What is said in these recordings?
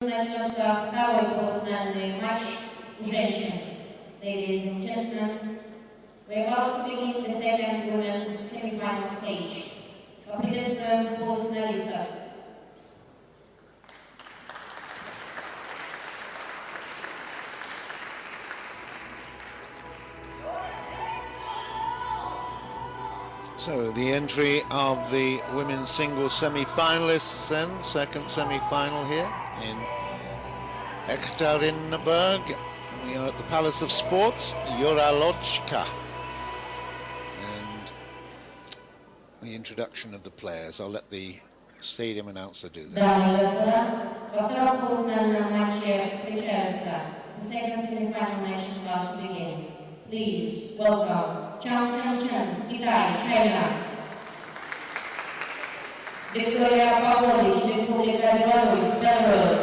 Начнется второй полуфинальный матч у женщин. Ladies and gentlemen, we're about to begin the second women's semi-final stage. Поприветствуем полуфиналистов. So the entry of the women's singles semi-finalists then, second semi-final here in Ekaterinburg. We are at the Palace of Sports, Juralochka. And the introduction of the players, I'll let the stadium announcer do that. Во втором полуфинальном матче встречаются. The second semi-final match is about to begin. Please welcome Chenchen, Китай, China. Victoria Pavlovich, Республика Беларусь, Belarus.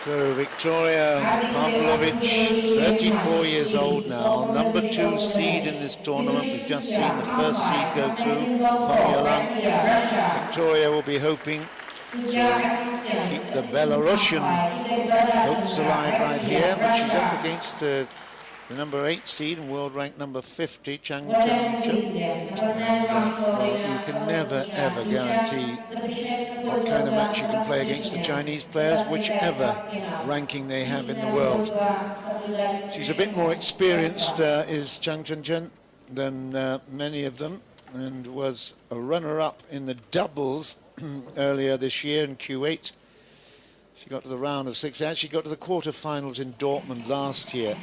So Victoria Pavlovich, 34 years old now, number 2 seed in this tournament. We've just seen the first seed go through, Victoria will be hoping to keep the Belarusian hopes alive right here, but she's up against the number 8 seed and world rank number 50, CHANG. Well, you can never ever guarantee what kind of match you can play against the Chinese players, whichever ranking they have in the world. She's a bit more experienced, is Chenchen, than many of them, and was a runner-up in the doubles earlier this year in Q8. She got to the round of 6. Actually got to the quarterfinals in Dortmund last year.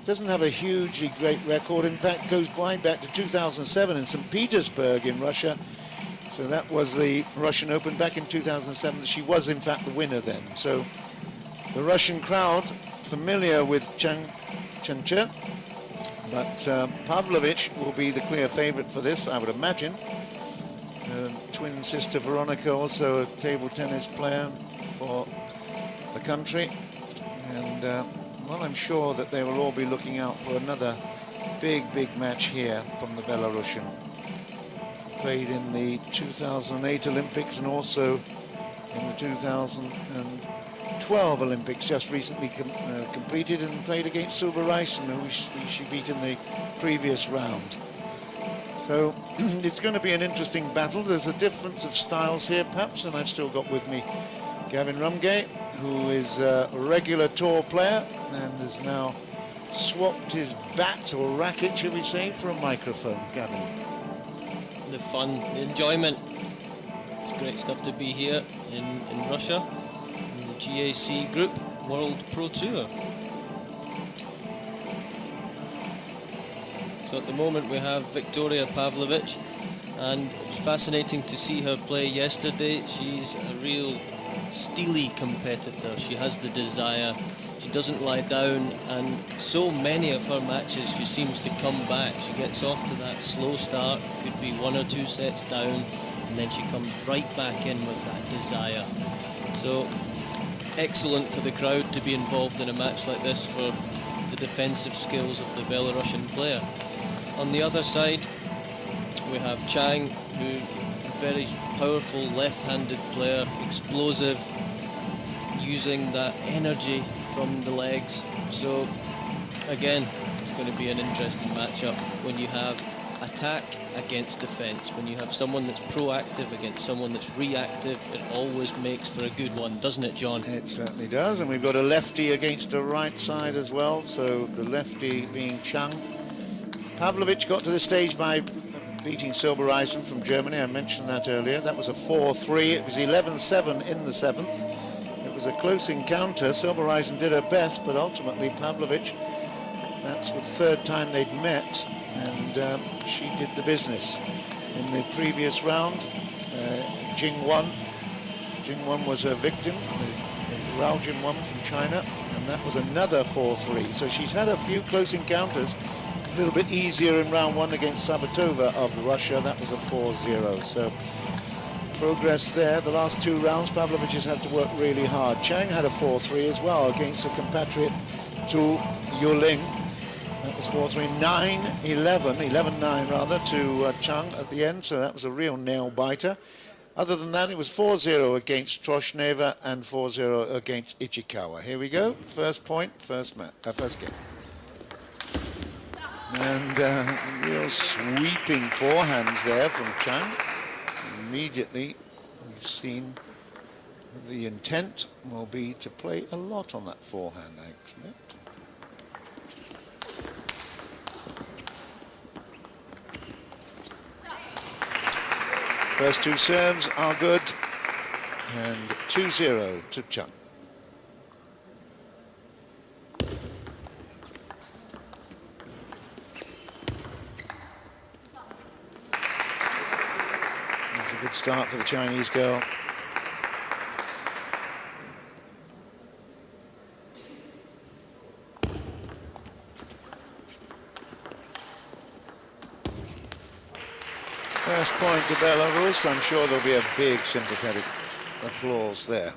Doesn't have a hugely great record. In fact, goes way back to 2007 in St. Petersburg in Russia. So that was the Russian Open back in 2007. She was, in fact, the winner then. So the Russian crowd familiar with Chenchen, but Pavlovich will be the clear favorite for this, I would imagine. Twin sister Veronica, also a table tennis player for the country. And well, I'm sure that they will all be looking out for another big match here from the Belarusian. Played in the 2008 Olympics and also in the 2012 Olympics, just recently completed, and played against Suba Rice, who she beat in the previous round. So it's going to be an interesting battle. There's a difference of styles here, perhaps, and I've still got with me Gavin Rumgay, who is a regular tour player and has now swapped his bat or racket, shall we say, for a microphone. Gavin. The fun, the enjoyment. It's great stuff to be here in Russia, in the GAC Group World Pro Tour. So at the moment we have Victoria Pavlovich, and it was fascinating to see her play yesterday. She's a real steely competitor. She has the desire, she doesn't lie down, and so many of her matches she seems to come back. She gets off to that slow start, could be 1 or 2 sets down, and then she comes right back in with that desire. So excellent for the crowd to be involved in a match like this for the defensive skills of the Belarusian player. On the other side we have Chang, who very powerful left-handed player, explosive, using that energy from the legs. So again, it's going to be an interesting matchup when you have attack against defense. When you have someone that's proactive against someone that's reactive, it always makes for a good one, doesn't it, John? It certainly does, and we've got a lefty against a right side as well, so the lefty being Chang. Pavlovich got to the stage by beating Silbereisen from Germany. I mentioned that earlier. That was a 4-3. It was 11-7 in the 7th. It was a close encounter. Silbereisen did her best, but ultimately Pavlovich, that's the 3rd time they'd met, and she did the business. In the previous round, Jing won. Jing won was her victim, the Rao Jin won from China, and that was another 4-3. So she's had a few close encounters. A little bit easier in round 1 against Sabatova of Russia. That was a 4-0. So progress there. The last 2 rounds, Pavlovich has had to work really hard. Chang had a 4-3 as well against a compatriot to Yuling. That was 4-3, 9-11, 11-9 rather, to Chang at the end. So that was a real nail biter. Other than that, it was 4-0 against Troshneva and 4-0 against Ichikawa. Here we go. First point, first game. And real sweeping forehands there from Chang. Immediately, we've seen the intent will be to play a lot on that forehand, I expect. First two serves are good, and 2-0 to Chang. That's a good start for the Chinese girl. First point to Belarus. I'm sure there'll be a big sympathetic applause there.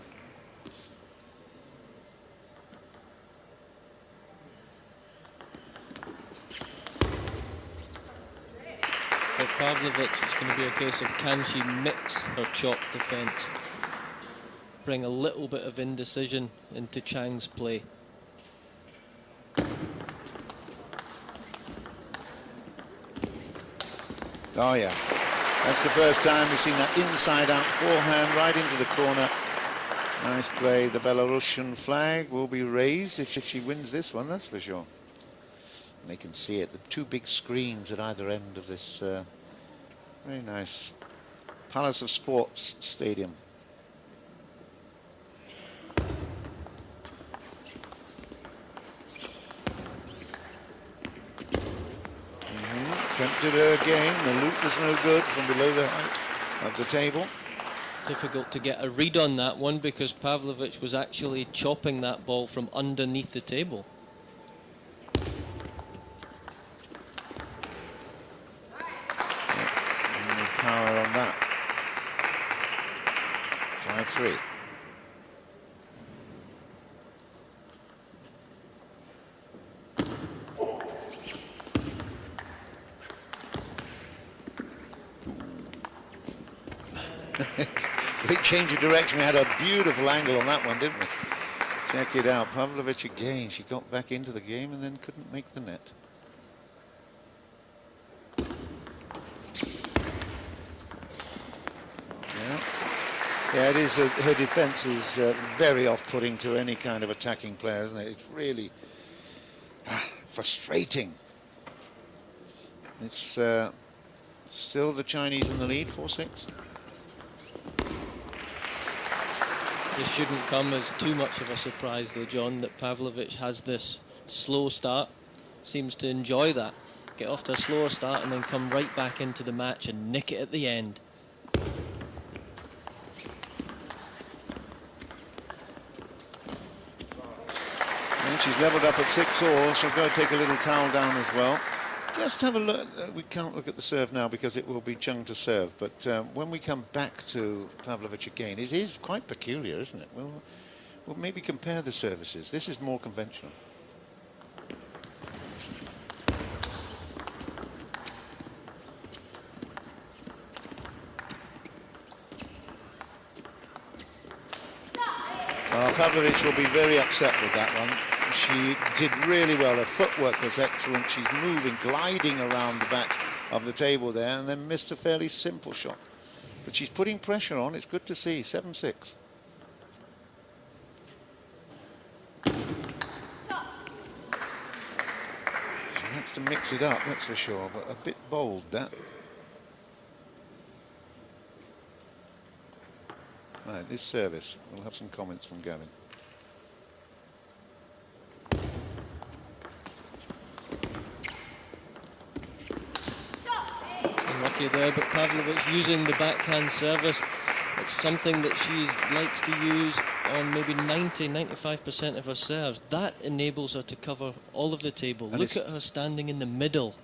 For Pavlovich, it's going to be a case of can she mix her chop defence, bring a little bit of indecision into Chang's play. Oh yeah, that's the first time we've seen that inside-out forehand right into the corner. Nice play. The Belarusian flag will be raised if she wins this one, that's for sure. They can see it, the two big screens at either end of this very nice Palace of Sports stadium. Tempted her again. The loop was no good from below the height of the table. Difficult to get a read on that one because Pavlovich was actually chopping that ball from underneath the table. No power on that. 5-3. Big change of direction. We had a beautiful angle on that one, didn't we? Check it out. Pavlovich again. She got back into the game and then couldn't make the net. Yeah, it is. Her defence is very off-putting to any kind of attacking player, isn't it? It's really frustrating. It's still the Chinese in the lead, 4-6. This shouldn't come as too much of a surprise though, John, that Pavlovich has this slow start. Seems to enjoy that. Get off to a slower start and then come right back into the match and nick it at the end. And she's levelled up at 6-all. She'll go take a little towel down as well. Just have a look. We can't look at the serve now because it will be Chang to serve. But when we come back to Pavlovich again, it is quite peculiar, isn't it? We'll maybe compare the services. This is more conventional. Pavlovich will be very upset with that one. She did really well. Her footwork was excellent. She's moving, gliding around the back of the table there, and then missed a fairly simple shot. But she's putting pressure on. It's good to see. 7-6. She likes to mix it up, that's for sure, but a bit bold, that. Right, this service. We'll have some comments from Gavin. Unlucky there, but Pavlovich using the backhand service. It's something that she likes to use on maybe 90–95% of her serves. That enables her to cover all of the table. And look at her standing in the middle.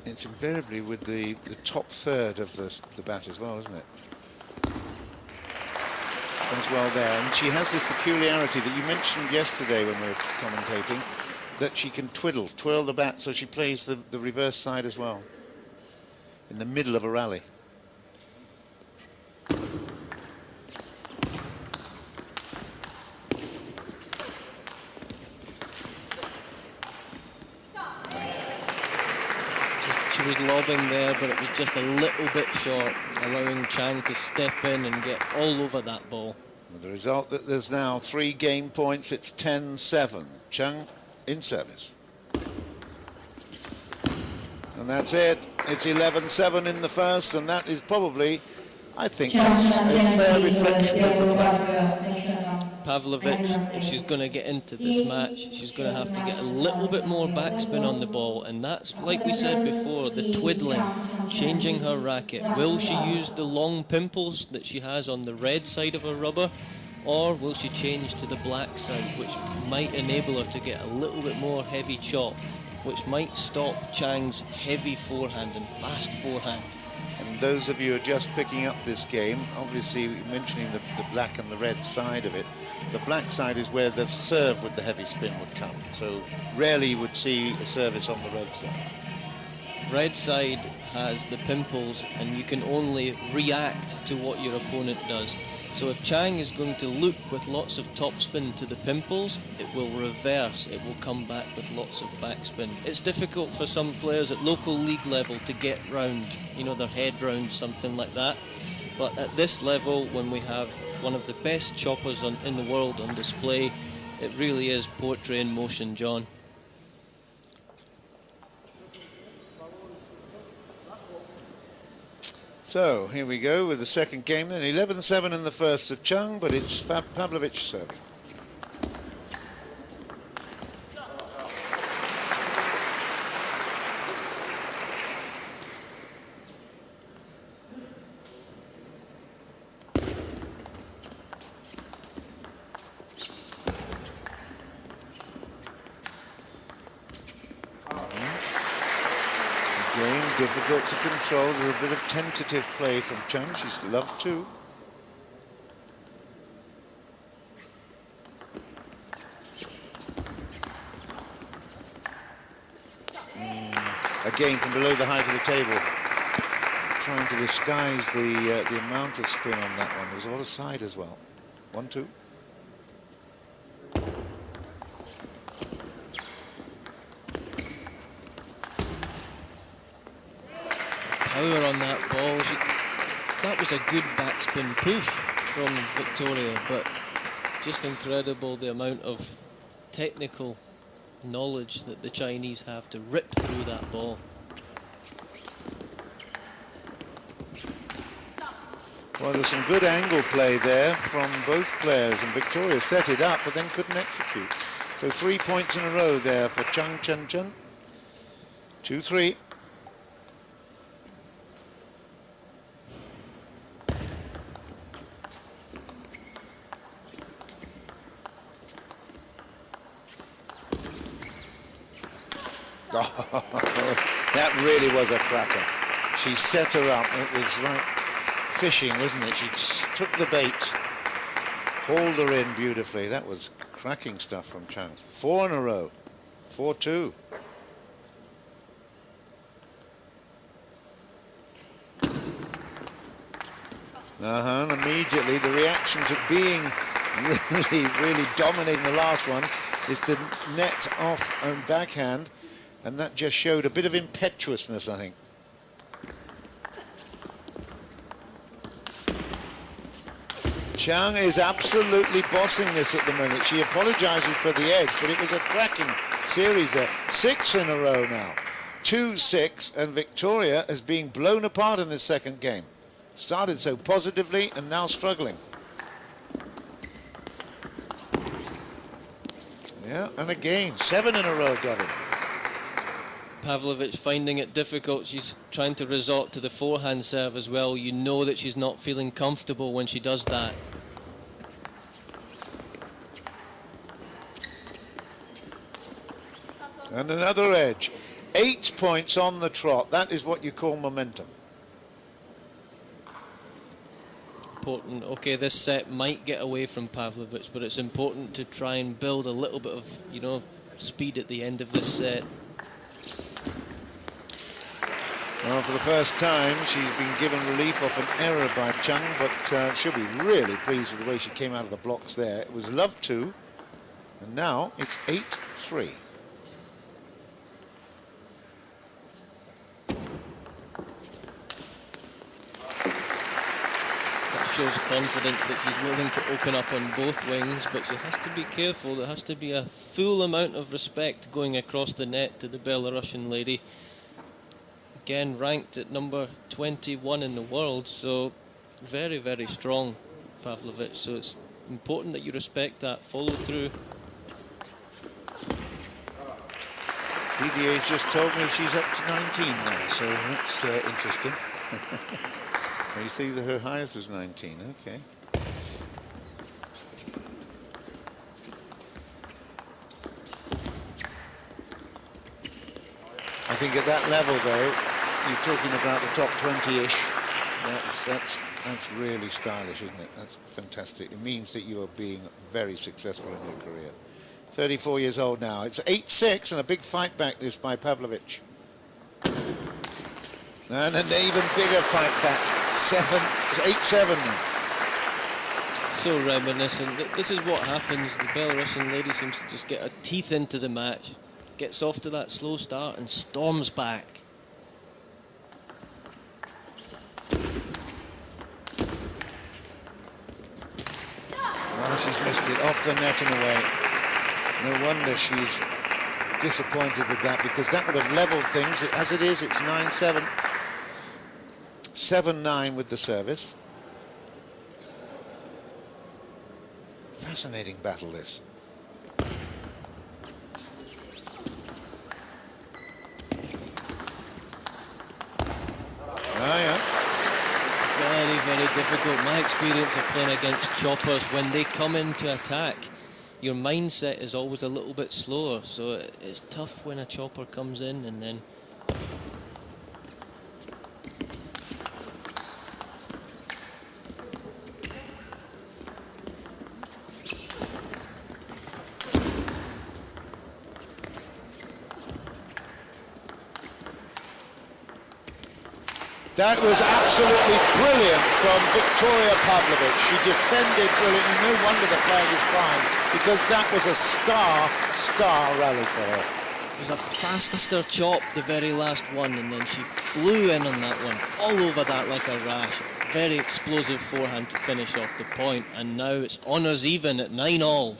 It's invariably with the top third of the bat as well, isn't it? As well there, and she has this peculiarity that you mentioned yesterday when we were commentating, that she can twirl the bat, so she plays the reverse side as well in the middle of a rally. she was lobbing there, but it was just a little bit short, allowing Chang to step in and get all over that ball. With the result that there's now 3 game points, it's 10-7. Chang in service. And that's it. It's 11-7 in the first, and that is probably, I think, that's a fair reflection of the play. PAVLOVICH, if she's going to get into this match, she's going to have to get a little bit more backspin on the ball, and that's, like we said before, the twiddling, changing her racket. Will she use the long pimples that she has on the red side of her rubber, or will she change to the black side, which might enable her to get a little bit more heavy chop, which might stop Chang's heavy forehand and fast forehand. And those of you who are just picking up this game, obviously mentioning the black and the red side of it, the black side is where the serve with the heavy spin would come. So rarely you would see a service on the red side. Red side has the pimples, and you can only react to what your opponent does. So if Chang is going to loop with lots of topspin to the pimples, it will reverse, it will come back with lots of backspin. It's difficult for some players at local league level to get round, you know, their head round something like that. But at this level, when we have one of the best choppers in the world on display, it really is poetry in motion, John. So here we go with the second game then. 11-7 in the first of Chang, but it's PAVLOVICH serving. Difficult to control. There's a bit of tentative play from Chang. She's loved to. Again from below the height of the table, trying to disguise the amount of spin on that one. There's a lot of side as well. 1-2. Power on that ball. That was a good backspin push from Victoria, but just incredible the amount of technical knowledge that the Chinese have to rip through that ball. Well, there's some good angle play there from both players, and Victoria set it up but then couldn't execute. So 3 points in a row there for Chang Chenchen. 2-3. That really was a cracker. She set her up. It was like fishing, wasn't it? She took the bait, hauled her in beautifully. That was cracking stuff from Chang. 4 in a row. 4-2. And immediately the reaction to being really dominating the last one is to net off and backhand. And that just showed a bit of impetuousness, I think. Chang is absolutely bossing this at the minute. She apologizes for the edge, but it was a cracking series there. 6 in a row now. 2-6, and Victoria is being blown apart in this second game. Started so positively and now struggling. Yeah, and again, 7 in a row, Gavin. PAVLOVICH finding it difficult. She's trying to resort to the forehand serve as well. You know that she's not feeling comfortable when she does that. And another edge. 8 points on the trot. That is what you call momentum. Important. Okay, this set might get away from PAVLOVICH, but it's important to try and build a little bit of, you know, speed at the end of this set. Well, for the first time, she's been given relief off an error by Chang, but she'll be really pleased with the way she came out of the blocks there. It was love 2, and now it's 8-3. shows confidence that she's willing to open up on both wings, but she has to be careful. There has to be a full amount of respect going across the net to the Belarusian lady. Again, ranked at number 21 in the world, so very, very strong, Pavlovich. So it's important that you respect that, follow through. Didier's just told me she's up to 19 now, so that's interesting. You see that her highest was 19, okay. I think at that level, though, you're talking about the top 20-ish. That's really stylish, isn't it? That's fantastic. It means that you are being very successful in your career. 34 years old now. It's 8-6 and a big fight back this by Pavlovich. And an even bigger fight back. 8-7. So reminiscent. This is what happens. The Belarusian lady seems to just get her teeth into the match, gets off to that slow start and storms back. Oh, she's missed it off the net and away. No wonder she's disappointed with that, because that would have leveled things. As it is, it's 9-7. 7-9 with the service. Fascinating battle, this. Oh, yeah. Very, very difficult. My experience of playing against choppers, when they come into attack, your mindset is always a little bit slower, so it's tough when a chopper comes in and then... That was absolutely brilliant from Victoria Pavlovich. She defended brilliantly. No wonder the flag is fine, because that was a star rally for her. It was a faster chop, the very last one, and then she flew in on that one, all over that like a rash. Very explosive forehand to finish off the point, and now it's honours even at 9-all.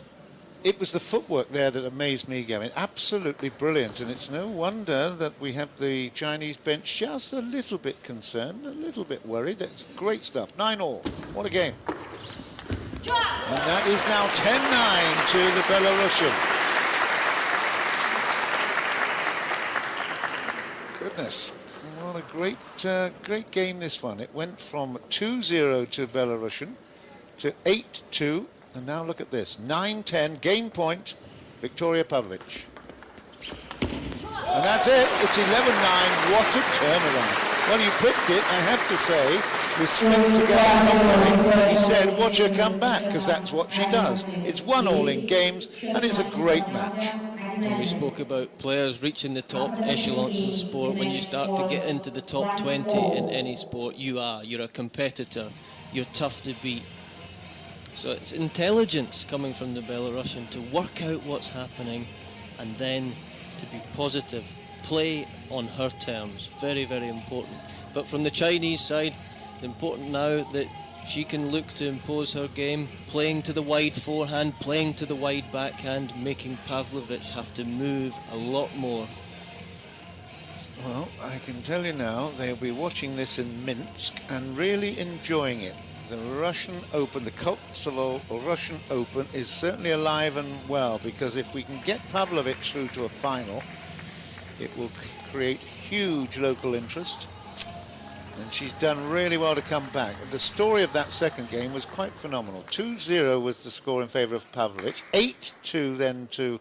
It was the footwork there that amazed me, Gavin. Absolutely brilliant, and it's no wonder that we have the Chinese bench just a little bit concerned, a little bit worried. It's great stuff. 9-all. What a game. And that is now 10-9 to the Belarusian. Goodness. What a great game this one. It went from 2-0 to Belarusian to 8-2. And now look at this, 9-10, game point, Victoria Pavlovich. And that's it, it's 11-9, what a turnaround. Well, you picked it, I have to say, respect to Gavin. He said, watch her come back, because that's what she does. It's 1-all in games, and it's a great match. And we spoke about players reaching the top echelons in sport. When you start to get into the top 20 in any sport, you're a competitor, you're tough to beat. So it's intelligence coming from the Belarusian to work out what's happening and then to be positive, play on her terms. Very, very important. But from the Chinese side, important now that she can look to impose her game, playing to the wide forehand, playing to the wide backhand, making Pavlovich have to move a lot more. Well, I can tell you now, they'll be watching this in Minsk and really enjoying it. The Russian Open, the Kosovo Russian Open, is certainly alive and well, because if we can get Pavlovich through to a final, it will create huge local interest. And she's done really well to come back. The story of that second game was quite phenomenal. 2-0 was the score in favour of Pavlovich, 8-2 then to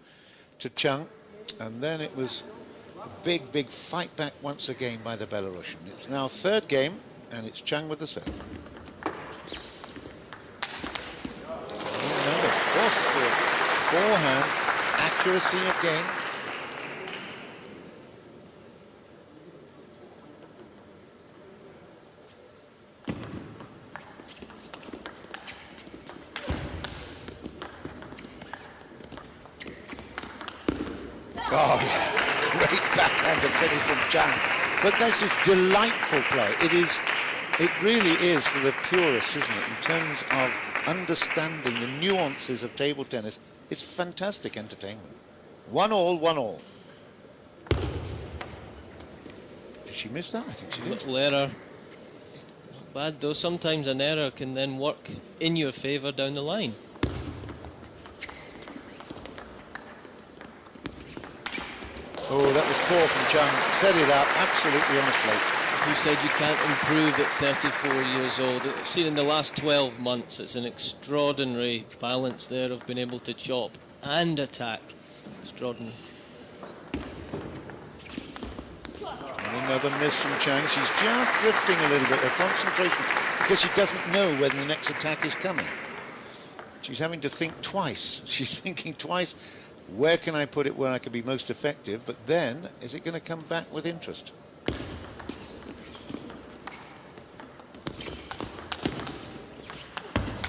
CHANG, and then it was a big fight back once again by the Belarusian. It's now third game, and it's CHANG with the serve. Forceful forehand, accuracy again. Oh yeah, great backhand finish from CHANG. But this is delightful play. It is It really is for the purists, isn't it, in terms of understanding the nuances of table tennis. It's fantastic entertainment. 1-1, 1-1. Did she miss that? I think she did. Little error. Not bad though. Sometimes an error can then work in your favour down the line. Oh, that was poor from Chang. Set it up absolutely on the plate. Who said you can't improve at 34 years old? I've seen in the last 12 months it's an extraordinary balance there of being able to chop and attack. Extraordinary. And another miss from Chang. She's just drifting a little bit, her concentration, because she doesn't know when the next attack is coming. She's having to think twice. She's thinking twice, where can I put it where I can be most effective, but then, is it going to come back with interest?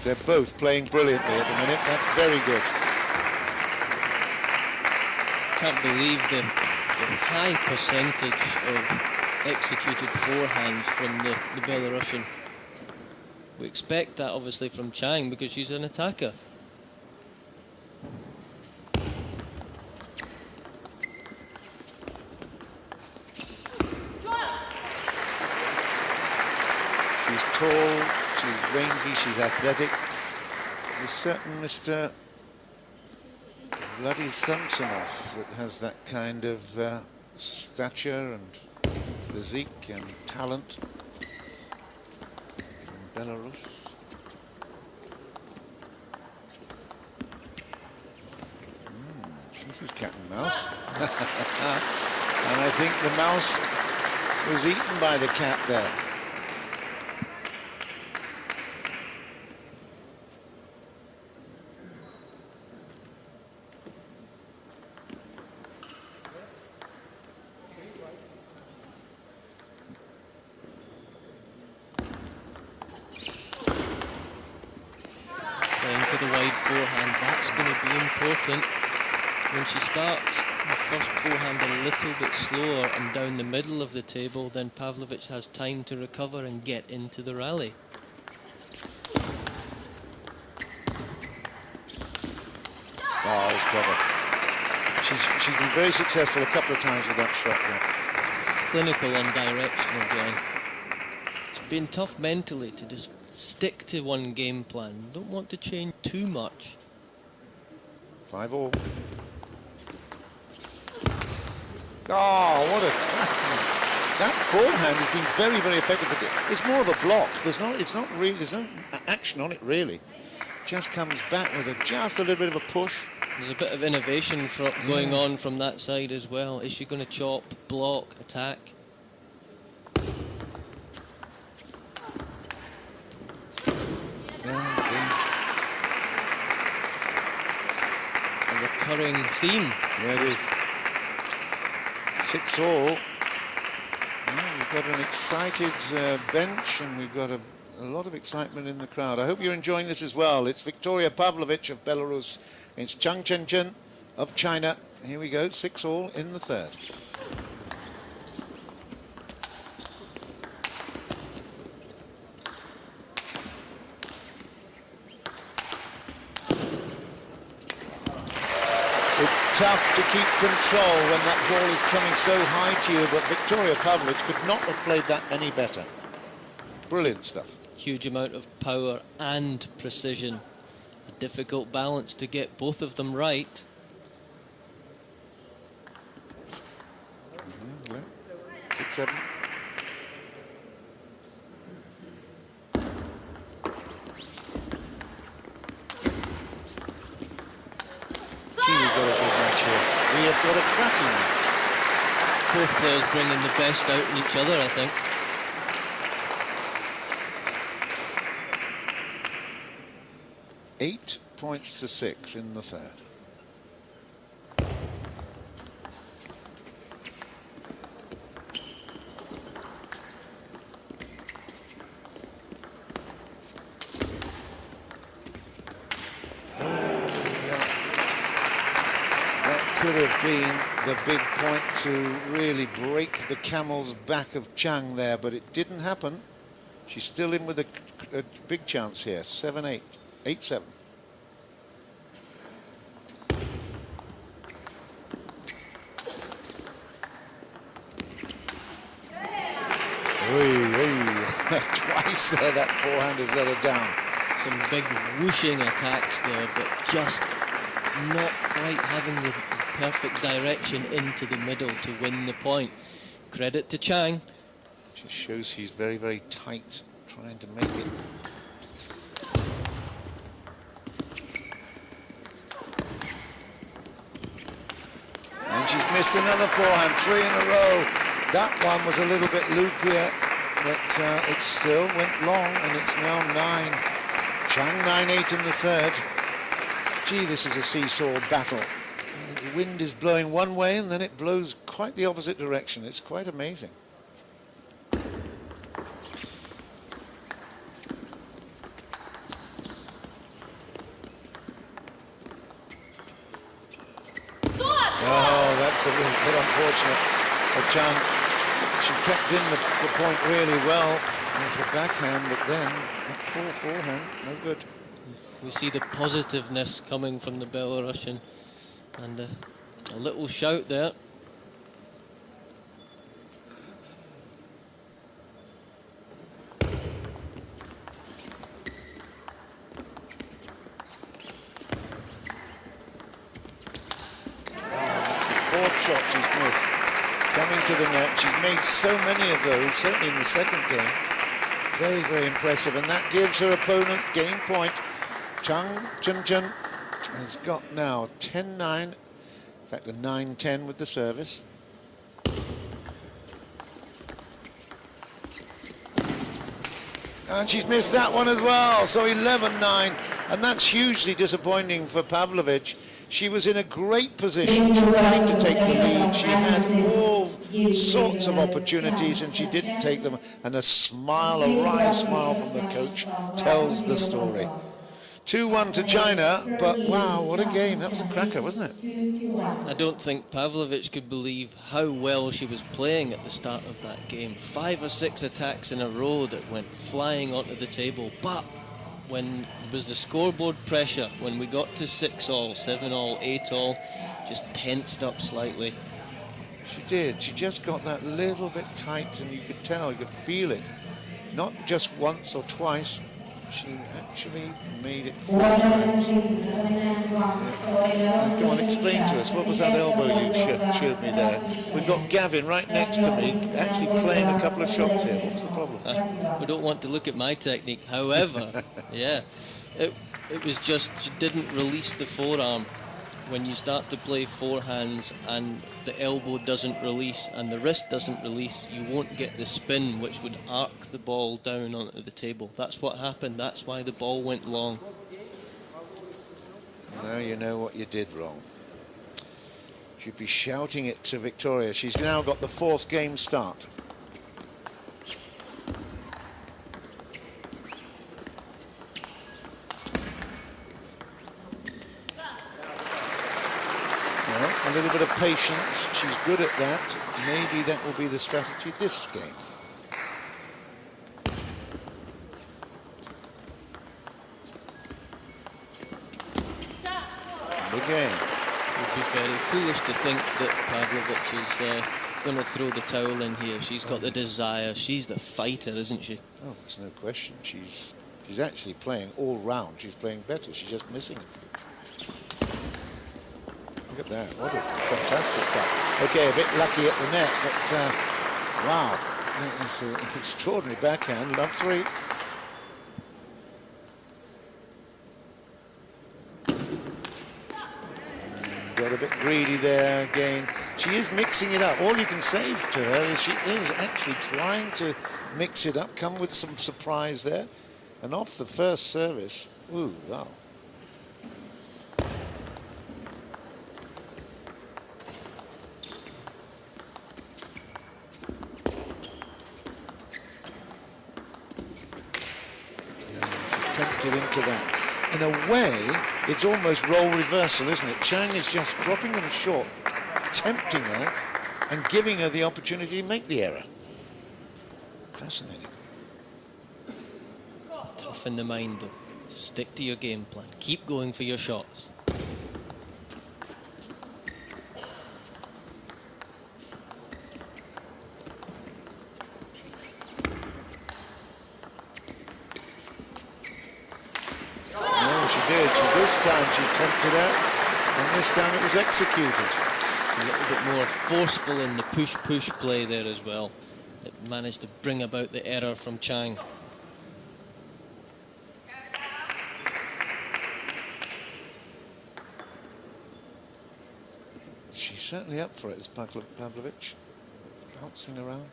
They're both playing brilliantly at the minute. That's very good. Can't believe the high percentage of executed forehands from the Belarusian. We expect that obviously from Chang because she's an attacker. She's tall, she's rangy, she's athletic. There's a certain Mr. Bloody Samsonov that has that kind of stature and physique and talent from Belarus. This is cat and mouse. And I think the mouse was eaten by the cat there. Into the wide forehand, that's going to be important. When she starts her first forehand a little bit slower and down the middle of the table, then Pavlovich has time to recover and get into the rally. Oh, that's clever. She's been very successful a couple of times with that shot there. Clinical and directional again. It's been tough mentally to just stick to one game plan. Don't want to change too much. 5-all. Oh, what a that forehand has been very, very effective. But it's more of a block. There's no action on it really. Just comes back with just a little bit of a push. There's a bit of innovation going on from that side as well. Is she going to chop, block, attack? A recurring theme. Yeah, it is. 6-all. Yeah, we've got an excited bench, and we've got a lot of excitement in the crowd. I hope you're enjoying this as well. It's Victoria Pavlovich of Belarus against Chenchen of China. Here we go, 6-all in the third. It's tough to keep control when that ball is coming so high to you, but Victoria Pavlovich could not have played that any better. Brilliant stuff. Huge amount of power and precision. A difficult balance to get both of them right. Yeah. 6-7. We've got a good match here. We have got a cracking match. Both players bringing the best out in each other, I think. Eight points to 6 in the third. Could have been the big point to really break the camel's back of Chang there, but it didn't happen. She's still in with a big chance here. 7-8, 8-7. Twice there, that forehand has let her down. Some big whooshing attacks there, but just not quite having the perfect direction into the middle to win the point. Credit to Chang. She shows she's very, very tight, trying to make it. And she's missed another forehand, 3 in a row. That one was a little bit loopier, but it still went long, and it's now 9. Chang 9-8 in the third. Gee, this is a seesaw battle. The wind is blowing one way, and then it blows quite the opposite direction. It's quite amazing. Oh, that's a little bit unfortunate for Chang. She kept in the point really well with the backhand, but then that poor forehand, no good. We see the positiveness coming from the Belarusian, and a little shout there. Fourth shot she's missed, coming to the net. She's made so many of those, certainly in the second game. Very, very impressive, and that gives her opponent game point. Chenchen has got now 10-9, in fact a 9-10 with the service. And she's missed that one as well, so 11-9, and that's hugely disappointing for Pavlovich. She was in a great position, trying to take the lead. She had all sorts of opportunities and she didn't take them. And a smile, a wry smile from the coach tells the story. 2-1 to China, but wow, what a game. That was a cracker, wasn't it? I don't think Pavlovich could believe how well she was playing at the start of that game. 5 or 6 attacks in a row that went flying onto the table, but when there was the scoreboard pressure, when we got to 6-all, 7-all, 8-all, just tensed up slightly. She did. She just got that little bit tight, and you could tell, you could feel it. Not just once or twice. She actually made it 4 times. Yeah. Come on, explain to us, what was that elbow you showed me there? We've got Gavin right next to me, actually playing a couple of shots here. What's the problem? We don't want to look at my technique. However, yeah, it was just, she didn't release the forearm. When you start to play forehands and the elbow doesn't release and the wrist doesn't release, you won't get the spin which would arc the ball down onto the table. That's what happened. That's why the ball went long. Now you know what you did wrong. She'd be shouting it to Victoria. She's now got the 4th game start. A little bit of patience, she's good at that. Maybe that will be the strategy this game. And again. It would be very foolish to think that Pavlovich is going to throw the towel in here. She's got the desire, she's the fighter, isn't she? Oh, there's no question. She's actually playing all round. She's playing better, she's just missing a few. Look at that, what a fantastic back. Okay, a bit lucky at the net, but wow, it's an extraordinary backhand, love 3. Got a bit greedy there again. She is mixing it up. All you can say to her is she is actually trying to mix it up, come with some surprise there. And off the first service, ooh, wow. Into that. In a way, it's almost role reversal, isn't it? Chang is just dropping them short, tempting her, and giving her the opportunity to make the error. Fascinating. tough in the mind though. Stick to your game plan. Keep going for your shots. No, she did. This time she tempted out, and this time it was executed. A little bit more forceful in the push-push play there as well. That managed to bring about the error from Chang. She's certainly up for it, is Pavlovich. Bouncing around.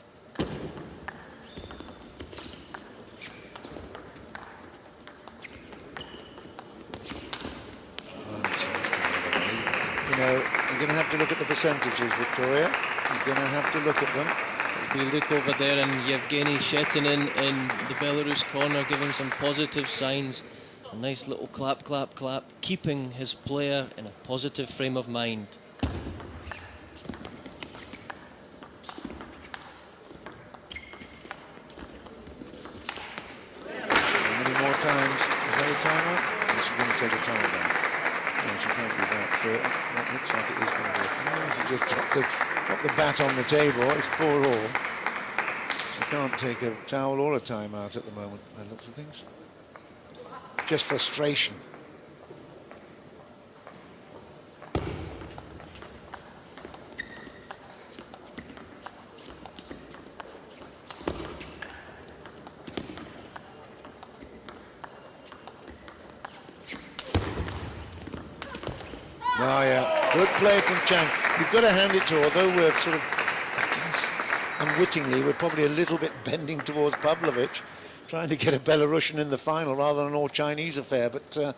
You know, you're going to have to look at the percentages, Victoria. You're going to have to look at them. We look over there and Yevgeny Chenchen in the Belarus corner giving some positive signs. A nice little clap, clap, clap, keeping his player in a positive frame of mind. How many more times? Is that a timeout? Or is she going to take a towel down? No, she can't do that. So it looks like it is going to be. No, she just dropped the bat on the table. It's 4-all. She can't take a towel or a timeout at the moment, by the looks of things. Just frustration. Oh yeah, good play from Chang. You've got to hand it to her, although we're sort of, I guess, unwittingly, we're probably a little bit bending towards Pavlovich, trying to get a Belarusian in the final rather than an all-Chinese affair. But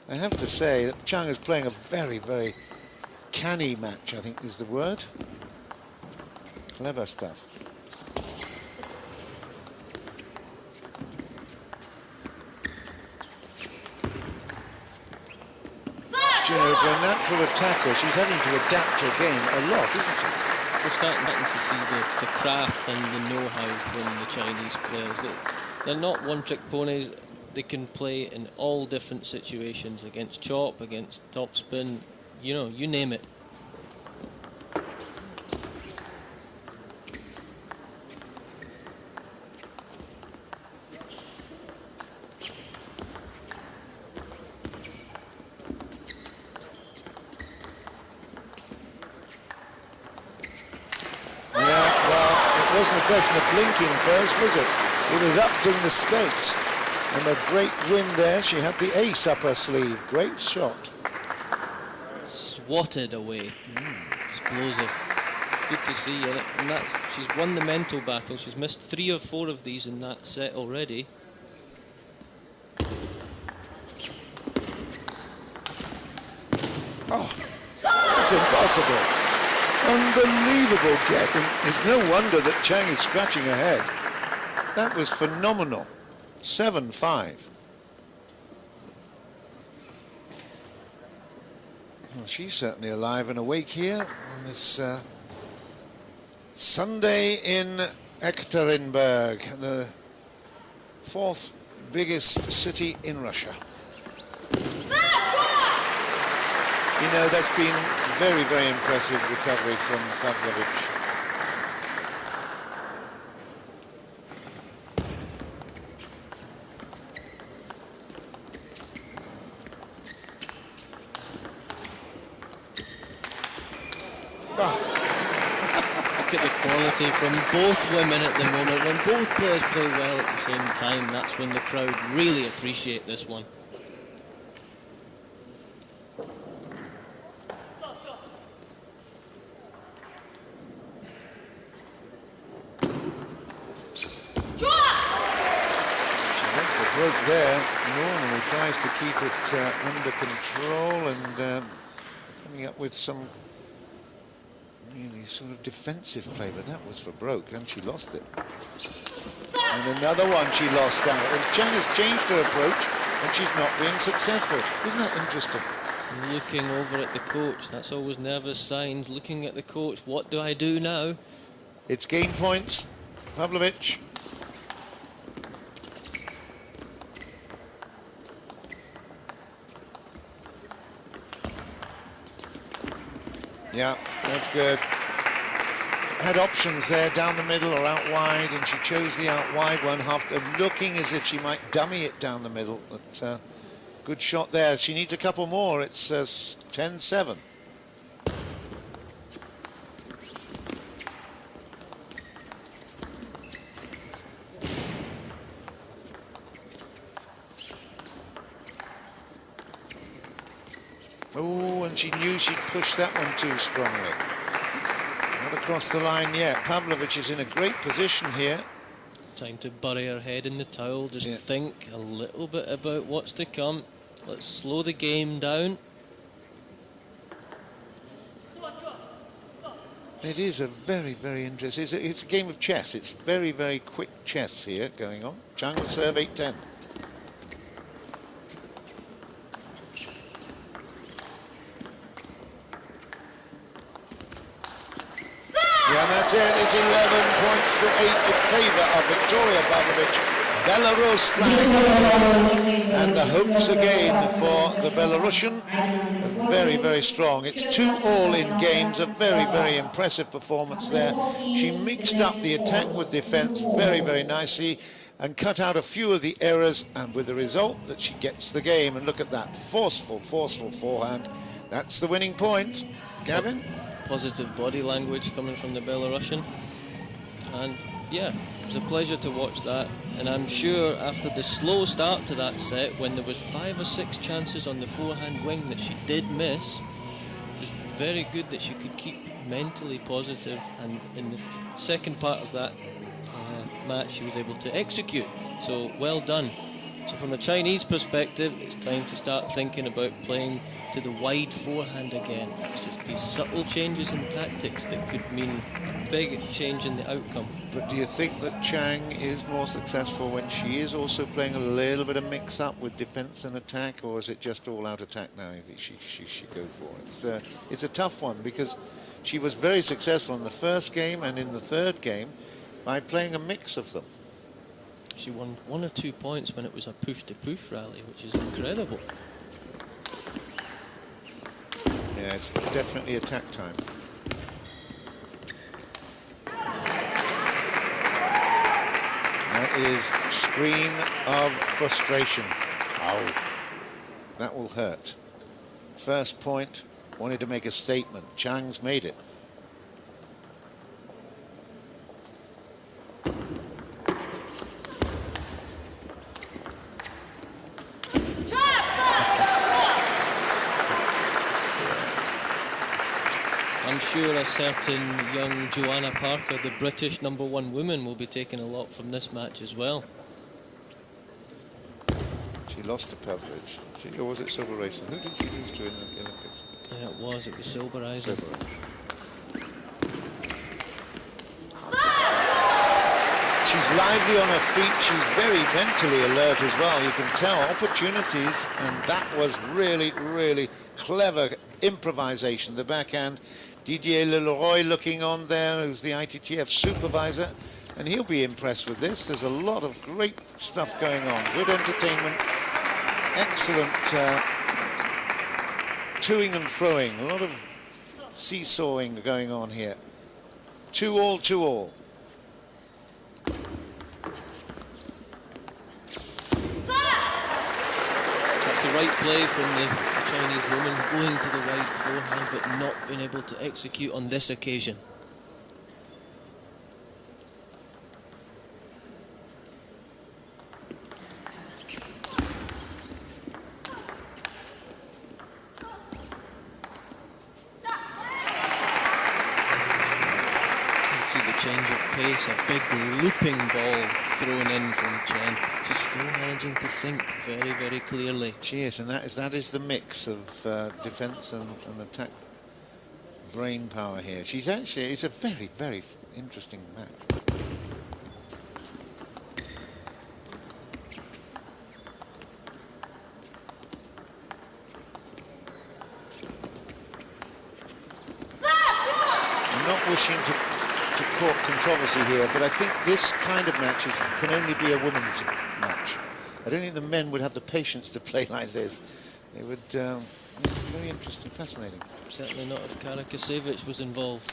I have to say that Chang is playing a very, very canny match, I think is the word. Clever stuff. You know, for a natural attacker, she's having to adapt her game a lot, isn't she? We're starting to see the craft and the know-how from the Chinese players. They're not one-trick ponies. They can play in all different situations, against chop, against topspin, you know, you name it. Question of blinking first, was it? It was upping the stakes. And a great win there. She had the ace up her sleeve. Great shot. Swatted away. Explosive. Good to see. And that's, she's won the mental battle. She's missed 3 or 4 of these in that set already. Oh, that's impossible. Unbelievable get, and it's no wonder that Chang is scratching her head. That was phenomenal. 7-5. Well, she's certainly alive and awake here on this Sunday in Ekaterinburg, the 4th biggest city in Russia. You know, that's been very, very impressive recovery from Pavlovich. Look at the quality from both women at the moment. When both players play well at the same time, that's when the crowd really appreciate this one. Broke there, normally tries to keep it under control and coming up with some really sort of defensive play, but that was for broke and she lost it. And another one she lost out. And Chang has changed her approach and she's not being successful. Isn't that interesting? Looking over at the coach, that's always nervous signs. Looking at the coach, what do I do now? It's game points. Pavlovich. Yeah, that's good. Had options there, down the middle or out wide, and she chose the out wide one, looking as if she might dummy it down the middle. But good shot there. She needs a couple more. It's 10-7. Oh, and she knew she'd pushed that one too strongly. Not across the line yet. Pavlovich is in a great position here. Time to bury her head in the towel, just think a little bit about what's to come. Let's slow the game down. It is a very, very interesting. It's a game of chess. It's very, very quick chess here going on. Chang will serve 8-10. Yeah, and that's it. It's 11 points to 8 in favour of Victoria Pavlovich. Belarus flag. And the hopes again for the Belarusian. Very, very strong. It's 2-all in games. A very, very impressive performance there. She mixed up the attack with defence very, very nicely and cut out a few of the errors, and with the result that she gets the game. And look at that. Forceful, forceful forehand. That's the winning point. Gavin? Positive body language coming from the Belarusian, and yeah, it was a pleasure to watch that. And I'm sure after the slow start to that set, when there was 5 or 6 chances on the forehand wing that she did miss, it was very good that she could keep mentally positive, and in the second part of that match she was able to execute, so well done. So from the Chinese perspective, it's time to start thinking about playing to the wide forehand again. It's just these subtle changes in tactics that could mean a big change in the outcome. But do you think that Chang is more successful when she is also playing a little bit of mix-up with defence and attack, or is it just all-out attack now that she should go for? It's a tough one, because she was very successful in the first game and in the third game by playing a mix of them. She won 1 or 2 points when it was a push-to-push rally, which is incredible. Yeah, it's definitely attack time. That is scream of frustration. Oh, that will hurt. First point, wanted to make a statement. Chang's made it. I'm sure a certain young Joanna Parker, the British #1 woman, will be taking a lot from this match as well. She lost to Pavlovich. Or was it Silver Racing? Who did she lose to in the Olympics? Yeah, it was Silver Racing. She's lively on her feet. She's very mentally alert as well. You can tell opportunities, and that was really, really clever improvisation. The backhand. Didier Leroy looking on there, who's the ITTF supervisor, and he'll be impressed with this. There's a lot of great stuff going on. Good entertainment, excellent toing and froing, a lot of seesawing going on here. 2-all, 2-all. That's the right play from the Chinese woman, going to the wide forehand but not being able to execute on this occasion. See the change of pace, a big looping ball thrown in from Chen. She's still managing to think very, very clearly. She is, and that is the mix of defence and attack brain power here. She's actually, it's a very, very interesting match. I'm not wishing to court controversy here, but I think this kind of matches can only be a women's match. I don't think the men would have the patience to play like this. They would Yeah, it's very interesting, fascinating. Certainly not if Karakasevich was involved.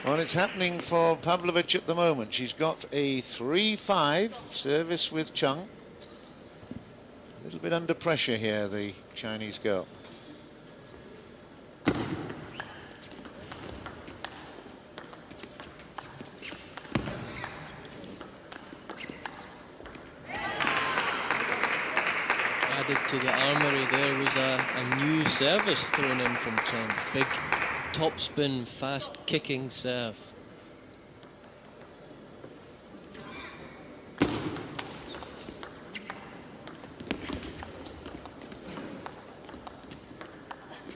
Well, it's happening for Pavlovich at the moment. She's got a 3-5 service with Chang. A little bit under pressure here, the Chinese girl. Added to the armoury there was a new service thrown in from Chang. Big topspin, fast kicking serve.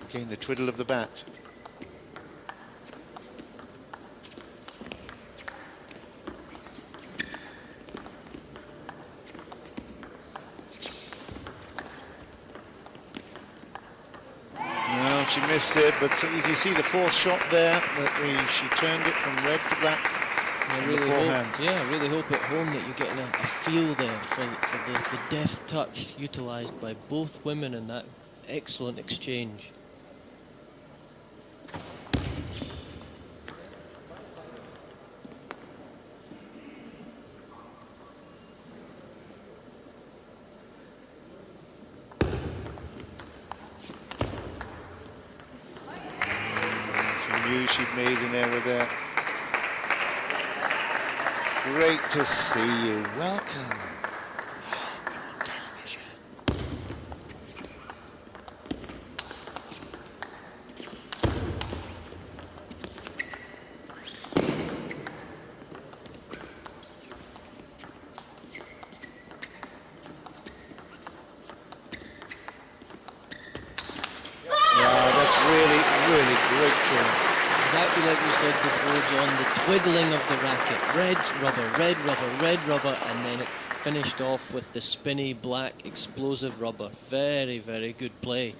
Again, the twiddle of the bat. She missed it, but you see the fourth shot there, that she turned it from red to black. I really hope at home that you're getting a feel there for the deft touch utilised by both women in that excellent exchange. She'd made an error there. Great to see you. Welcome. On television. Yeah, that's really great training. Exactly like you said before, John, the twiddling of the racket. Red rubber, red rubber, red rubber, and then it finished off with the spinny, black, explosive rubber. Very, very good play.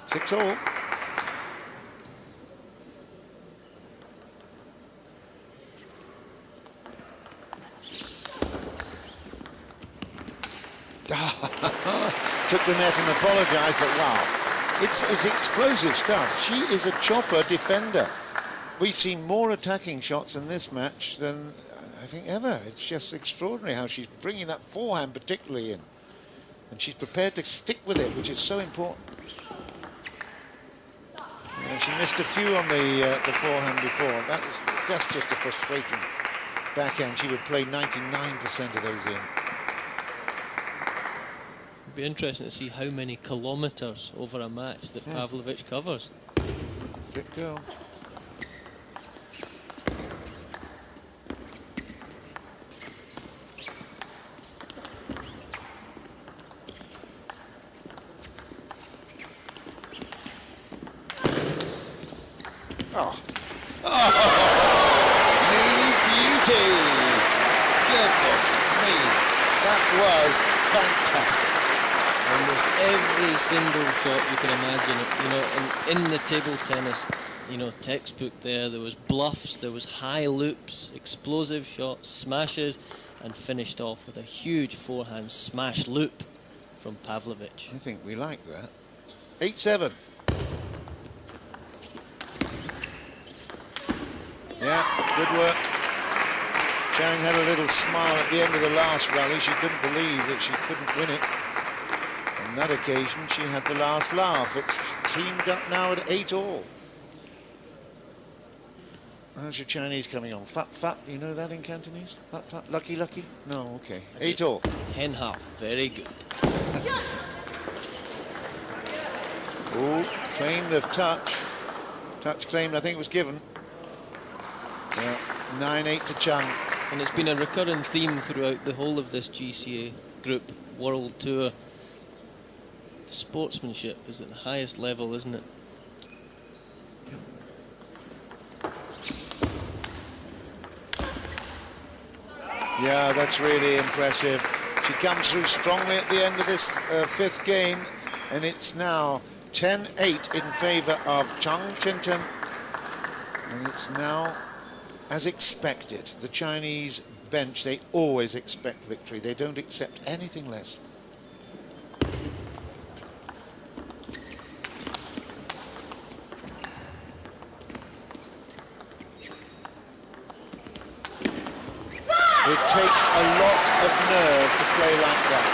6-all. Took the net and apologised, but wow. It's explosive stuff. She is a chopper defender. We've seen more attacking shots in this match than I think ever. It's just extraordinary how she's bringing that forehand particularly in. And she's prepared to stick with it, which is so important. She missed a few on the forehand before. That's just a frustrating backhand. She would play 99% of those in. It'd be interesting to see how many kilometres over a match that Pavlovich covers. Fit girl. Oh. You beauty! Goodness me. That was fantastic. Almost every single shot you can imagine, you know, in the table tennis, you know, textbook there was bluffs, there was high loops, explosive shots, smashes, and finished off with a huge forehand smash loop from Pavlovich. I think we like that. 8-7. Yeah, good work. Chang had a little smile at the end of the last rally. She couldn't believe that she couldn't win it. On that occasion, she had the last laugh. It's teamed up now at 8-all. How's your Chinese coming on? Fat, fat, you know that in Cantonese? Fat, fat, lucky, lucky? No, okay. 8-all. Hen hao, very good. Oh, claimed of touch. Touch claimed, I think, was given. Yeah, 9-8 to Chang. And it's been a recurring theme throughout the whole of this GCA Group World Tour. The sportsmanship is at the highest level, isn't it? Yeah, that's really impressive. She comes through strongly at the end of this fifth game, and it's now 10-8 in favour of Chenchen. And it's now as expected. The Chinese bench, they always expect victory. They don't accept anything less. It takes a lot of nerve to play like that.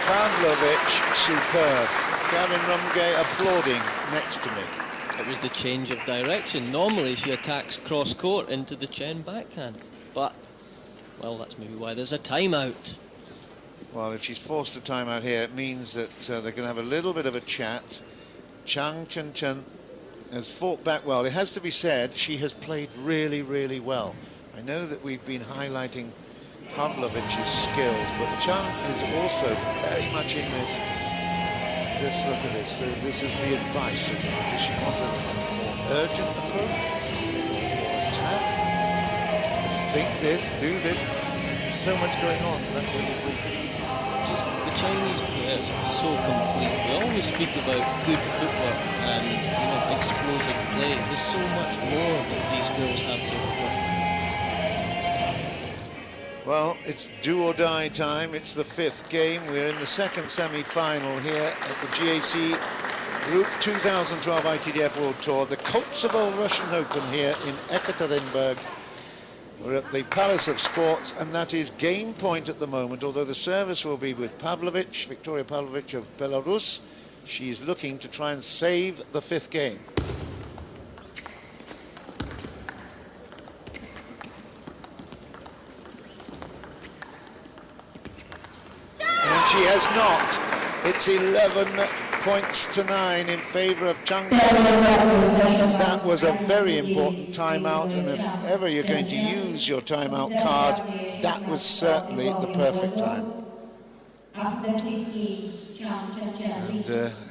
Pavlovich, superb. Gavin Rumgay applauding next to me. It was the change of direction. Normally she attacks cross-court into the Chen backhand. But, well, that's maybe why there's a timeout. Well, if she's forced a timeout here, it means that they're going to have a little bit of a chat. Chen has fought back well. It has to be said, she has played really, really well. I know that we've been highlighting Pavlovich's skills, but Chang is also very much in this. Just look at this. This is the advice. Does she want a more urgent approach? More attack? Just think this, do this. There's so much going on in that little briefing. Just the Chinese players are so complete. We always speak about good footwork and explosive play. There's so much more that these girls have to offer. Well, it's do or die time. It's the 5th game. We're in the 2nd semi-final here at the GAC Group 2012 ITDF World Tour, the Kosovo Russian Open here in Ekaterinburg. We're at the Palace of Sports, and that is game point at the moment, although the service will be with Pavlovich, Victoria Pavlovich of Belarus. She's looking to try and save the 5th game. She has not. It's 11 points to 9 in favour of Chang. That was a very important timeout, and if ever you're going to use your timeout card, that was certainly the perfect time. And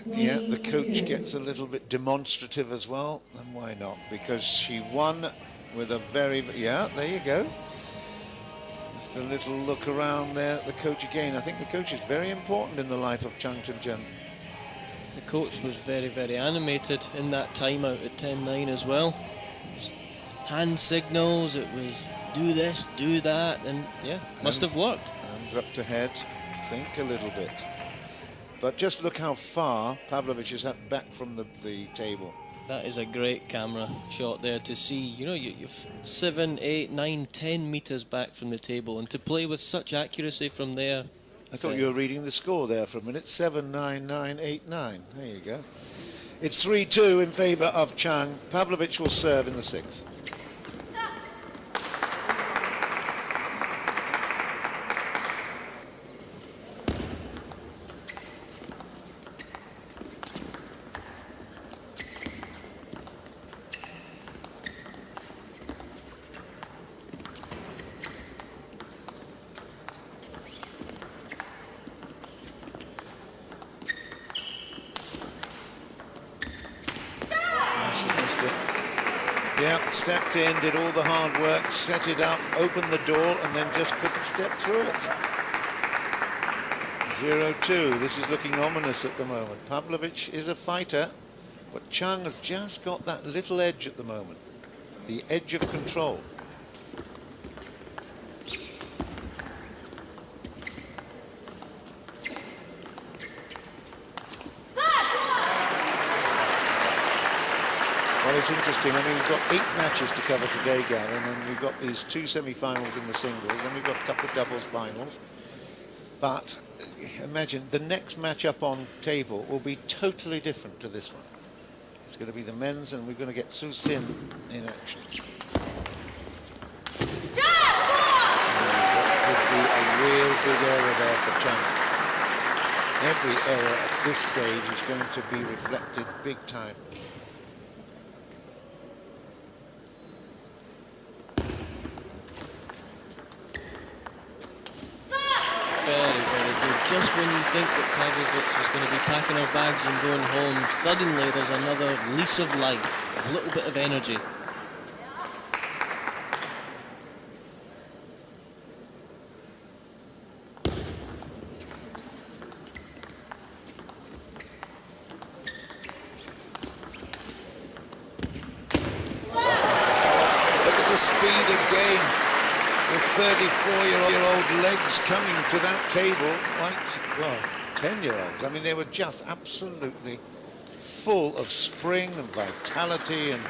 yeah, the coach gets a little bit demonstrative as well, and why not? Because she won with a very, yeah, there you go. Just a little look around there at the coach again. I think the coach is very important in the life of Chang Chenchen. The coach was very, very animated in that timeout at 10-9 as well. Hand signals, it was do this, do that, and yeah, must have worked. Hands up to head, think a little bit. But just look how far Pavlovich is back from the table. That is a great camera shot there to see, you're 7, 8, 9, 10 meters back from the table, and to play with such accuracy from there. I thought you were reading the score there for a minute. 7, 9, 9, 8, 9. There you go. It's 3-2 in favor of Chang. Pavlovich will serve in the 6th. Yeah, stepped in, did all the hard work, set it up, opened the door, and then just couldn't step through it. 0-2. This is looking ominous at the moment. Pavlovich is a fighter, but Chang has just got that little edge at the moment, the edge of control. Well, it's interesting. I mean, we've got 8 matches to cover today, Gavin, and we've got these 2 semi-finals in the singles, then we've got a couple of doubles finals. But imagine the next match up on table will be totally different to this one. It's going to be the men's, and we're going to get Su Sin in action. That would be a real big error there for Chang. Every error at this stage is going to be reflected big time. Very, very good. Just when you think that Pavlovich is going to be packing her bags and going home, suddenly there's another lease of life, a little bit of energy. speed again. The 34-year-old legs coming to that table like, well, 10-year-olds. I mean, they were just absolutely full of spring and vitality and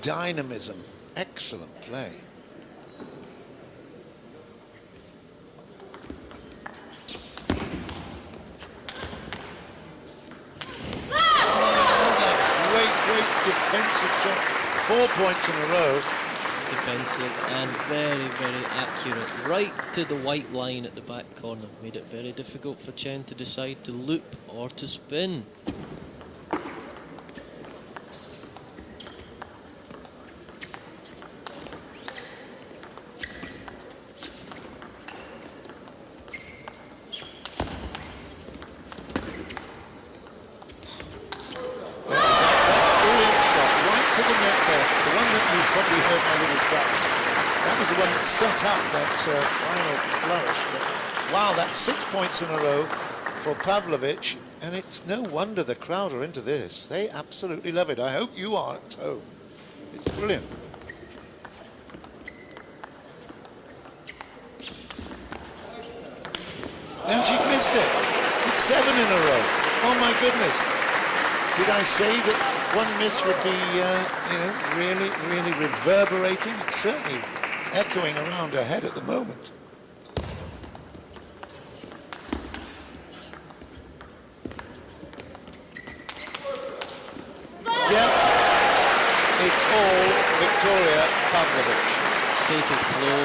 dynamism. Excellent play. Great defensive shot. 4 points in a row. Defensive and very, very accurate. Right to the white line at the back corner. Made it very difficult for Chen to decide to loop or to spin. Set up that final flourish. But, wow, that's 6 points in a row for Pavlovich, and it's no wonder the crowd are into this. They absolutely love it. I hope you are at home. It's brilliant. And she's missed it. It's 7 in a row. Oh my goodness. Did I say that one miss would be, you know, really, really reverberating? It's certainly echoing around her head at the moment. Yeah, it's all Victoria Pavlovich. State of flow,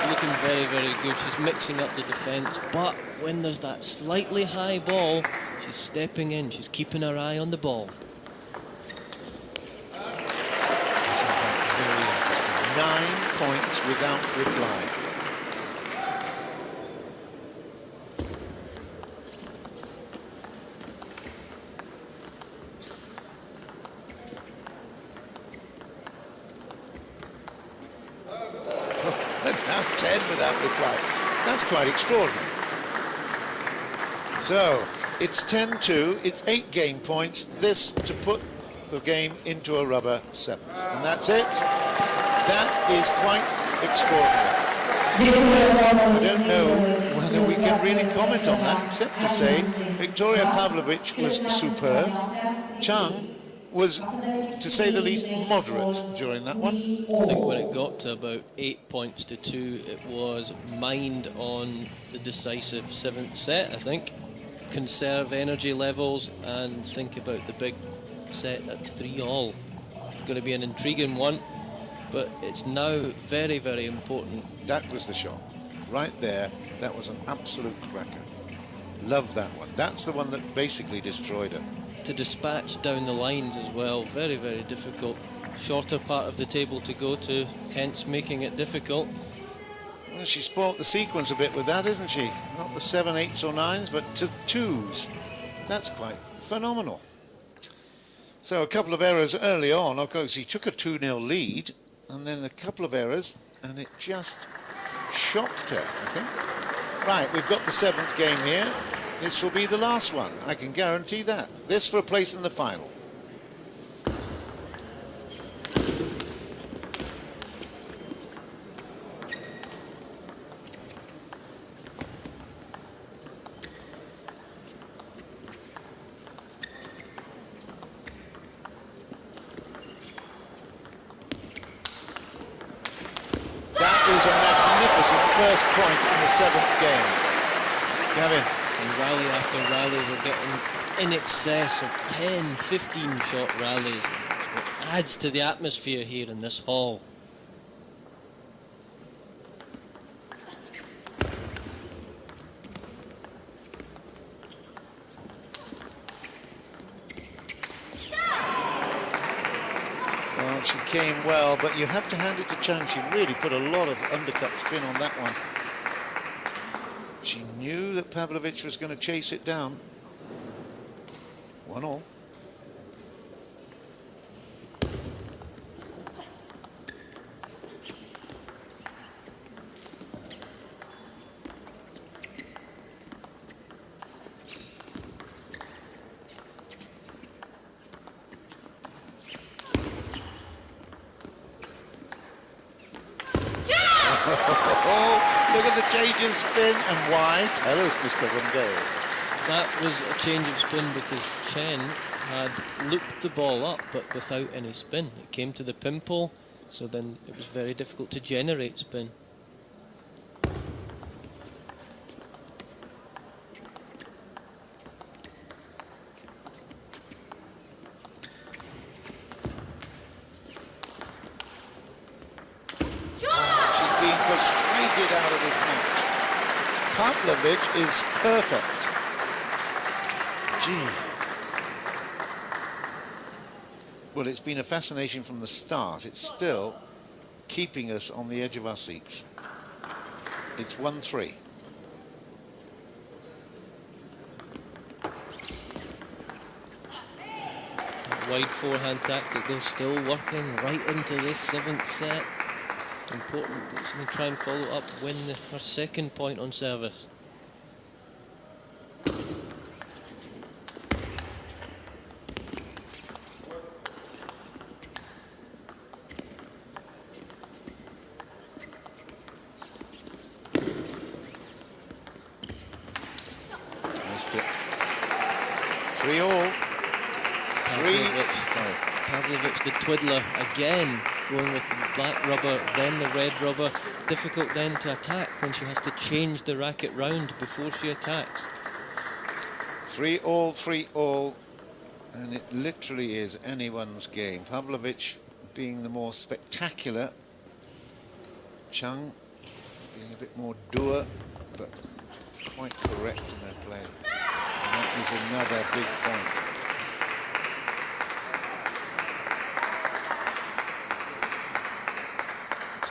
looking very, very good. She's mixing up the defence, but when there's that slightly high ball, she's stepping in, she's keeping her eye on the ball. 9 points without reply. And now 10 without reply. That's quite extraordinary. So it's 10-2. It's 8 game points. This to put the game into a rubber 7th, and that's it. That is quite extraordinary. I don't know whether we can really comment on that, except to say Victoria Pavlovich was superb. Chang was, to say the least, moderate during that one. I think when it got to about 8 points to 2, it was mind on the decisive 7th set, I think. Conserve energy levels and think about the big set at 3-all. It's going to be an intriguing one, but it's now very, very important. That was the shot. Right there, that was an absolute cracker. Love that one. That's the one that basically destroyed her. To dispatch down the lines as well, very, very difficult. Shorter part of the table to go to, hence making it difficult. Well, she spoilt the sequence a bit with that, isn't she? Not the 7, 8s or 9s, but to 2s. That's quite phenomenal. So a couple of errors early on. Of course, he took a 2-0 lead, and then a couple of errors, and it just shocked her, I think. Right, we've got the 7th game here. This will be the last one, I can guarantee that. This for a place in the final. First point in the 7th game. Gavin. And rally after rally, we're getting in excess of 10, 15 shot rallies. It's what adds to the atmosphere here in this hall. Well, she came well, but you have to hand it to Chang. She really put a lot of undercut spin on that one. She knew that Pavlovich was going to chase it down. 1-all. look at the change of spin, and why? Tell us, Mr. Wungale. That was a change of spin because Chen had looped the ball up, but without any spin. It came to the pin pole, so then it was very difficult to generate spin. She's being frustrated out of this match. Pavlovich is perfect. Gee. Well, it's been a fascination from the start. It's still keeping us on the edge of our seats. It's 1-3. Wide forehand tactic, they're still working right into this 7th set. Important that she's going to try and follow up, win her 2nd point on service. Missed it. 3-all. Pavlovich, the twiddler, again going with the black rubber, then the red rubber. Difficult then to attack when she has to change the racket round before she attacks. 3-all, 3-all, and it literally is anyone's game. Pavlovich being the more spectacular, Chang being a bit more doer, but quite correct in her play. And that is another big point.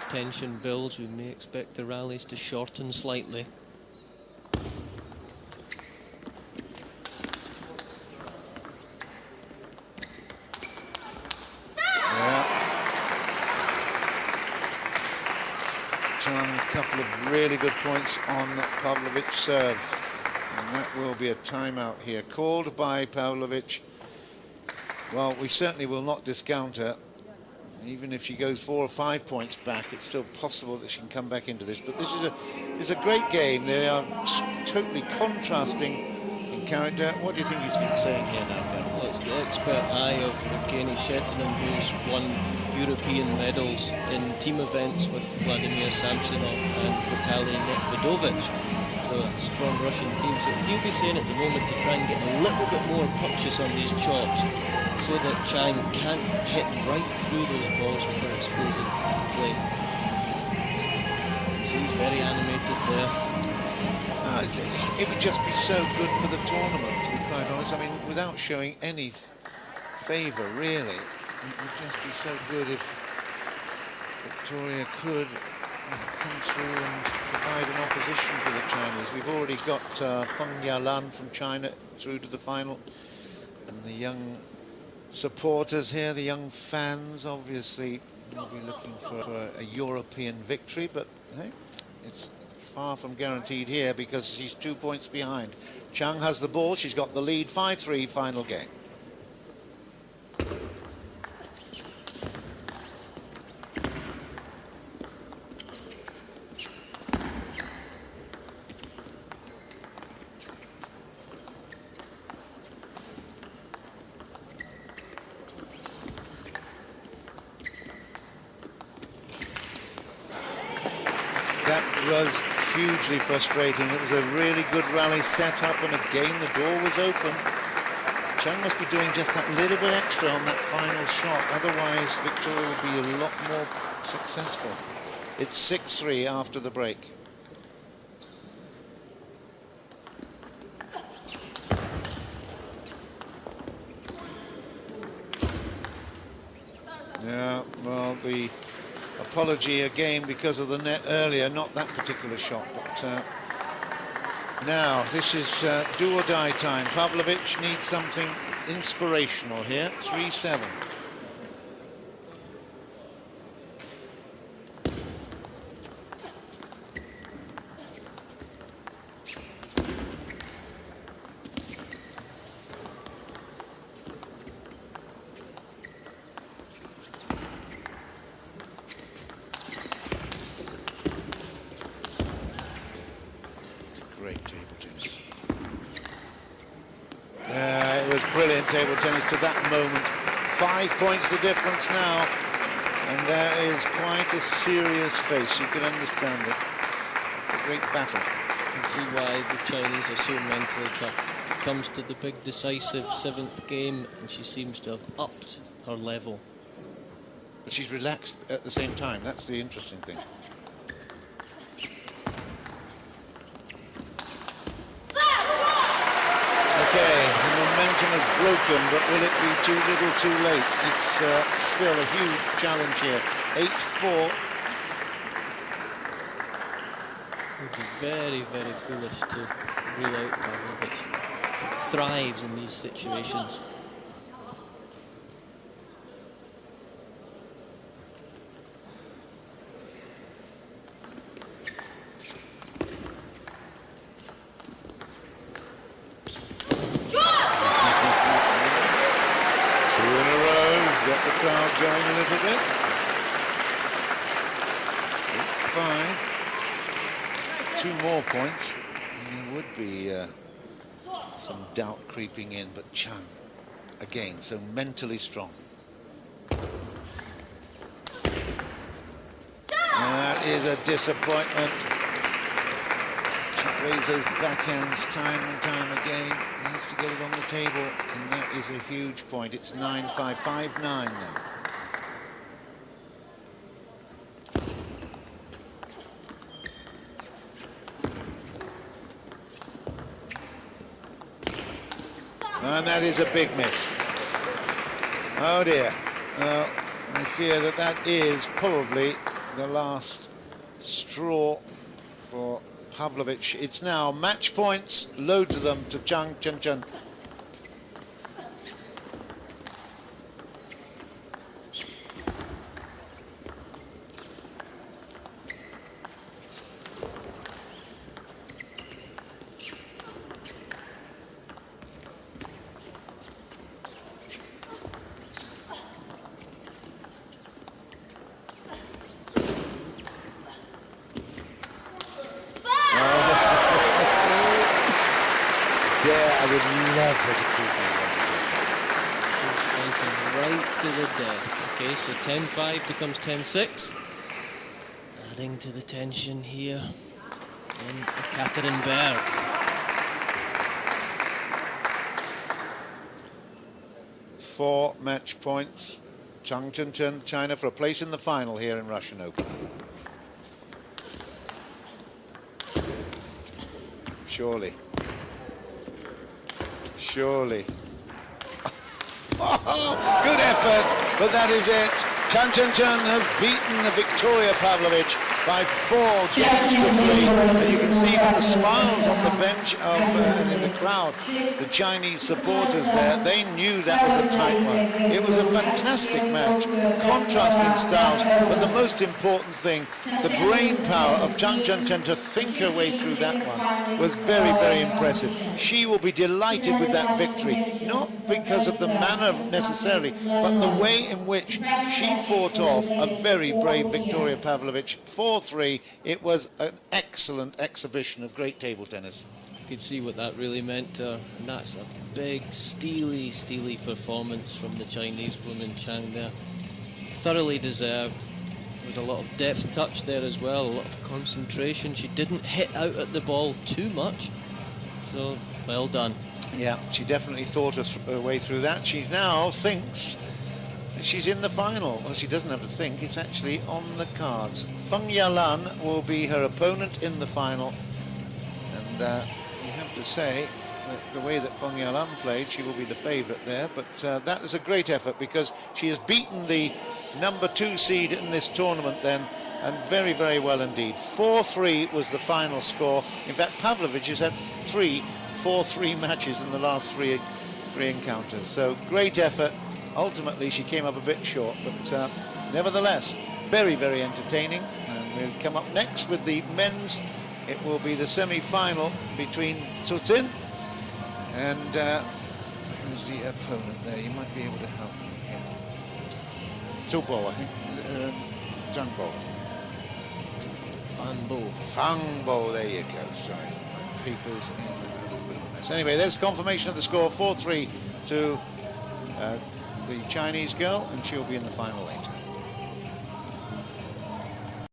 Tension builds, we may expect the rallies to shorten slightly. Yeah. Chang, a couple of really good points on Pavlovich's serve. And that will be a timeout here, called by Pavlovich. Well, we certainly will not discount her. Even if she goes 4 or 5 points back, it's still possible that she can come back into this. But this is a great game. They are totally contrasting in character. What do you think he's been saying here now, Gav? Well, it's the expert eye of Evgeny Chenchen, who's won European medals in team events with Vladimir Samsonov and Vitaly Nekhodovich. So a strong Russian team. So he'll be saying at the moment to try and get a little bit more purchase on these chops, so that Chang can't hit right through those balls with her explosive play. So he's very animated there. It would just be so good for the tournament, to be quite honest. I mean, without showing any favour, really, it would just be so good if Victoria could come through and provide an opposition for the Chinese. We've already got Feng Yalan from China through to the final, and the young supporters here, the young fans, obviously will be looking for a European victory, but hey, it's far from guaranteed here because she's 2 points behind. Chang has the ball, she's got the lead, 5-3 final game. Was hugely frustrating. It was a really good rally set up, and again the door was open. Chang must be doing just that little bit extra on that final shot, otherwise Victoria would be a lot more successful. It's 6-3 after the break. Yeah, well, the apology again because of the net earlier, not that particular shot, but now this is do or die time. Pavlovich needs something inspirational here. 3-7. table tennis to that moment. 5 points the difference now, and there is quite a serious face. You can understand it. A great battle. You can see why the Chinese are so mentally tough. It comes to the big decisive 7th game, and she seems to have upped her level. But she's relaxed at the same time. That's the interesting thing. Okay, the momentum is broken, but will it be too little too late? It's still a huge challenge here. 8-4. It would be very, very foolish to rule out Pavlovich. She thrives in these situations. Going a little bit. 5. 2 more points, and there would be some doubt creeping in, but Chang, again, so mentally strong. That is a disappointment. She plays those backhands time and time again. Needs to get it on the table, and that is a huge point. It's 9-5, 5-9 now. And that is a big miss. Oh dear. Well, I fear that that is probably the last straw for Pavlovich. It's now match points, loads of them to Chenchen. I would love her to prove me wrong. Right to the death. Okay, so 10-5 becomes 10-6. Adding to the tension here in Ekaterinburg. 4 match points. Chenchen, China, for a place in the final here in Russian Open. Surely. Surely. Oh, good effort, but that is it. Chenchen has beaten the Victoria Pavlovich by 4 games to 3. And you can see from the smiles on the bench and in the crowd, the Chinese supporters there, they knew that was a tight one. It was a fantastic match, contrasting styles, but the most important thing, the brain power of Chenchen to think her way through that one was very, very impressive. She will be delighted with that victory, not because of the manner necessarily, but the way in which she fought off a very brave Victoria Pavlovich. 4-3. It was an excellent exhibition of great table tennis. You could see what that really meant to her, and that's a big, steely performance from the Chinese woman Chang there. Thoroughly deserved. There was a lot of depth touch there as well, a lot of concentration. She didn't hit out at the ball too much, so well done. Yeah, she definitely thought her way through that. She now thinks she's in the final. Well, she doesn't have to think, it's actually on the cards. Feng Yalan will be her opponent in the final. And you have to say that the way that Feng Yalan played, she will be the favourite there. But that is a great effort, because she has beaten the number 2 seed in this tournament then, and very, very well indeed. 4-3 was the final score. In fact, Pavlovich has had 3 4-3 matches in the last three encounters. So great effort. Ultimately, she came up a bit short, but nevertheless, very, very entertaining. And we'll come up next with the men's. It will be the semi-final between Chenchen and who's the opponent there? You might be able to help me. Tubo, I think. Jungbo. Fangbo, there you go. Sorry, my paper's in a little bit of a mess. Anyway, there's confirmation of the score, 4-3 to the Chinese girl, and she'll be in the final 8.